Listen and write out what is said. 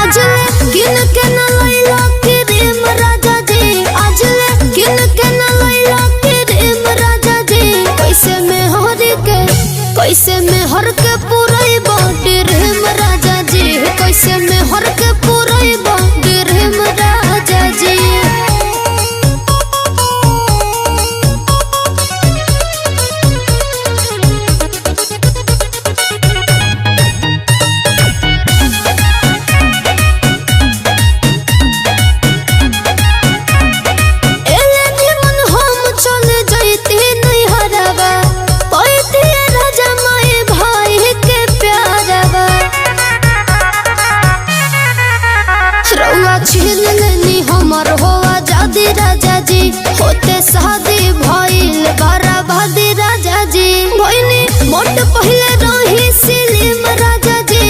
आजले किन के न लैला क्रीम राजा जी, आजले किन के न लैला क्रीम राजा जी। कैसे में हर के पूरे बॉडी रेम राजा जी, कैसे में हर के पूरे बॉडी रेम राजा जी। छीन लेनी हमर हो आजादी राजा जी, होते साथ